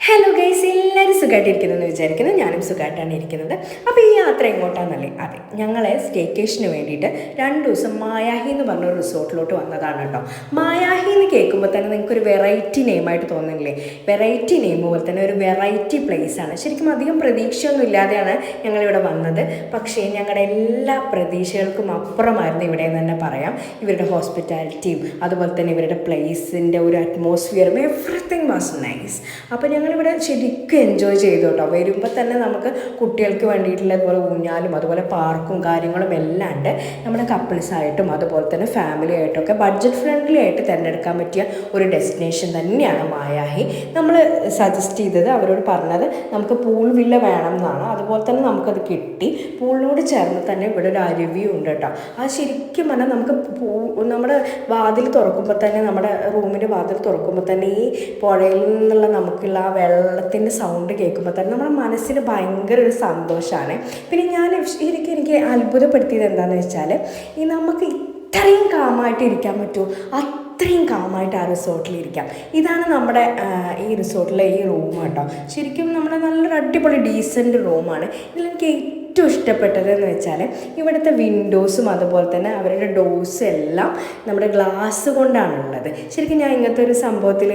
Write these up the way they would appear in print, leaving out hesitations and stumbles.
Hello guys, എല്ലാവരും സുഖമായിട്ടിരിക്കുന്നതെന്ന് വിചാരിക്കുന്നു. ഞാനും സുഖമായിട്ടാണ് ഇരിക്കുന്നത്. അപ്പോൾ ഈ യാത്ര എങ്ങോട്ടാണെന്നല്ലേ? അതെ, ഞങ്ങളെ സ്റ്റേക്കേഷന് വേണ്ടിയിട്ട് 2 ദിവസം മായാഹി എന്ന് പറഞ്ഞൊരു റിസോർട്ടിലോട്ട് വന്നതാണ് കേട്ടോ. മായാഹി എന്ന് കേൾക്കുമ്പോൾ തന്നെ നിങ്ങൾക്കൊരു വെറൈറ്റി നെയിമായിട്ട് തോന്നുന്നില്ലേ? വെറൈറ്റി നെയിം പോലെ തന്നെ ഒരു വെറൈറ്റി പ്ലേസാണ്. ശരിക്കും അധികം പ്രതീക്ഷയൊന്നും ഇല്ലാതെയാണ് ഞങ്ങളിവിടെ വന്നത്. പക്ഷേ ഞങ്ങളുടെ എല്ലാ പ്രതീക്ഷകൾക്കും അപ്പുറമായിരുന്നു ഇവിടെ എന്ന് തന്നെ പറയാം. ഇവരുടെ ഹോസ്പിറ്റാലിറ്റിയും അതുപോലെ തന്നെ ഇവരുടെ പ്ലേസിൻ്റെ ഒരു അറ്റ്മോസ്ഫിയറും എവറിത്തിങ് വാസ് നൈസ്. അപ്പോൾ ഞങ്ങളിവിടെ ശരിക്കും എൻജോയ് ചെയ്തു കേട്ടോ. വരുമ്പോൾ തന്നെ നമുക്ക് കുട്ടികൾക്ക് വേണ്ടിയിട്ടുള്ള അതുപോലെ ഊഞ്ഞാലും അതുപോലെ പാർക്കും കാര്യങ്ങളും എല്ലാം ഉണ്ട്. നമ്മുടെ കപ്പിൾസായിട്ടും അതുപോലെ തന്നെ ഫാമിലി ആയിട്ടൊക്കെ ബഡ്ജറ്റ് ഫ്രണ്ട്ലി ആയിട്ട് തിരഞ്ഞെടുക്കാൻ പറ്റിയ ഒരു ഡെസ്റ്റിനേഷൻ തന്നെയാണ് മായാഹി. നമ്മൾ സജസ്റ്റ് ചെയ്തത്, അവരോട് പറഞ്ഞത് നമുക്ക് പൂൾ വില്ല വേണം എന്നാണ്. അതുപോലെ തന്നെ നമുക്കത് കിട്ടി. പൂളിനോട് ചേർന്ന് തന്നെ ഇവിടെ ഒരു അരുവിയും ഉണ്ട് കേട്ടോ. അത് ശരിക്കും പറഞ്ഞാൽ നമുക്ക് നമ്മുടെ വാതിൽ തുറക്കുമ്പോൾ തന്നെ, നമ്മുടെ റൂമിൻ്റെ വാതിൽ തുറക്കുമ്പോൾ തന്നെ ഈ പുഴയിൽ നിന്നുള്ള നമുക്കുള്ള ആ വെള്ളത്തിൻ്റെ സൗണ്ട് കേൾക്കുമ്പോൾ തന്നെ നമ്മുടെ മനസ്സിന് ഭയങ്കര ഒരു സന്തോഷമാണ്. പിന്നെ ശരിക്കും എനിക്ക് അത്ഭുതപ്പെടുത്തിയത് എന്താണെന്ന് വെച്ചാൽ, ഈ നമുക്ക് ഇത്രയും കാമായിട്ട് ഇരിക്കാൻ പറ്റുമോ, അത്രയും കാമായിട്ട് ആ റിസോർട്ടിലിരിക്കാം. ഇതാണ് നമ്മുടെ ഈ റിസോർട്ടിലെ ഈ റൂം കേട്ടോ. ശരിക്കും നമ്മുടെ നല്ലൊരു അടിപൊളി ഡീസൻറ്റ് റൂമാണ്. ഇതിലെനിക്ക് ഏറ്റവും ഇഷ്ടപ്പെട്ടതെന്ന് വെച്ചാൽ ഇവിടുത്തെ വിൻഡോസും അതുപോലെ തന്നെ അവരുടെ ഡോർസും എല്ലാം നമ്മുടെ ഗ്ലാസ് കൊണ്ടാണുള്ളത്. ശരിക്കും ഞാൻ ഇങ്ങനത്തെ ഒരു സംഭവത്തിൽ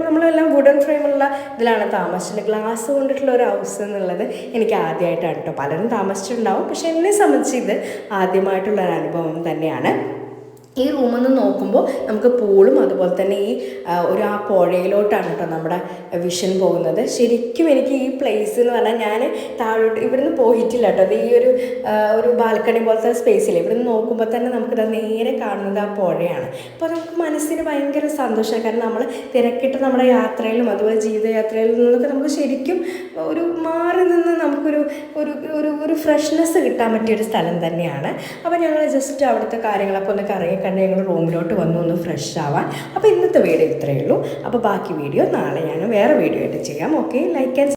നമ്മളെല്ലാം വുഡൻ ഫ്രെയിമുള്ള ഇതിലാണ് താമസിച്ചത്. ഗ്ലാസ് കൊണ്ടിട്ടുള്ള ഒരു ഹൗസ് എന്നുള്ളത് എനിക്ക് ആദ്യമായിട്ടാണ് കേട്ടോ. പലരും താമസിച്ചിട്ടുണ്ടാവും, പക്ഷെ എന്നെ സംബന്ധിച്ച് ഇത് ആദ്യമായിട്ടുള്ളൊരു അനുഭവം തന്നെയാണ്. ഈ റൂമിൽ നിന്ന് നോക്കുമ്പോൾ നമുക്ക് പൂളും അതുപോലെ തന്നെ ഈ ഒരു ആ പുഴയിലോട്ടാണ് കേട്ടോ നമ്മുടെ വിഷൻ പോകുന്നത്. ശരിക്കും എനിക്ക് ഈ പ്ലേസ് എന്ന് പറഞ്ഞാൽ, ഞാൻ താഴോട്ട് ഇവിടുന്ന് പോയിട്ടില്ല കേട്ടോ. അത് ഈ ഒരു ബാൽക്കണി പോലത്തെ സ്പേസിൽ ഇവിടുന്ന് നോക്കുമ്പോൾ തന്നെ നമുക്കിത് നേരെ കാണുന്നത് ആ പുഴയാണ്. അപ്പോൾ നമുക്ക് മനസ്സിന് ഭയങ്കര സന്തോഷമാണ്. കാരണം നമ്മൾ തിരക്കിട്ട് നമ്മുടെ യാത്രയിലും അതുപോലെ ജീവിതയാത്രയിൽ നിന്നൊക്കെ നമുക്ക് ശരിക്കും ഒരു മാറി നിന്ന് നമുക്കൊരു ഒരു ഫ്രഷ്നെസ് കിട്ടാൻ പറ്റിയൊരു സ്ഥലം തന്നെയാണ്. അപ്പോൾ ഞങ്ങൾ ജസ്റ്റ് അവിടുത്തെ കാര്യങ്ങളൊക്കെ ഒന്ന് കണ്ട് ഞങ്ങൾ റൂമിലോട്ട് വന്നു ഒന്ന് ഫ്രഷ് ആവാൻ. അപ്പോൾ ഇന്നത്തെ വീഡിയോ ഇത്രയേ ഉള്ളൂ. അപ്പോൾ ബാക്കി വീഡിയോ നാളെ ഞാൻ വേറെ വീഡിയോ ആയിട്ട് ചെയ്യാം. Okay, like and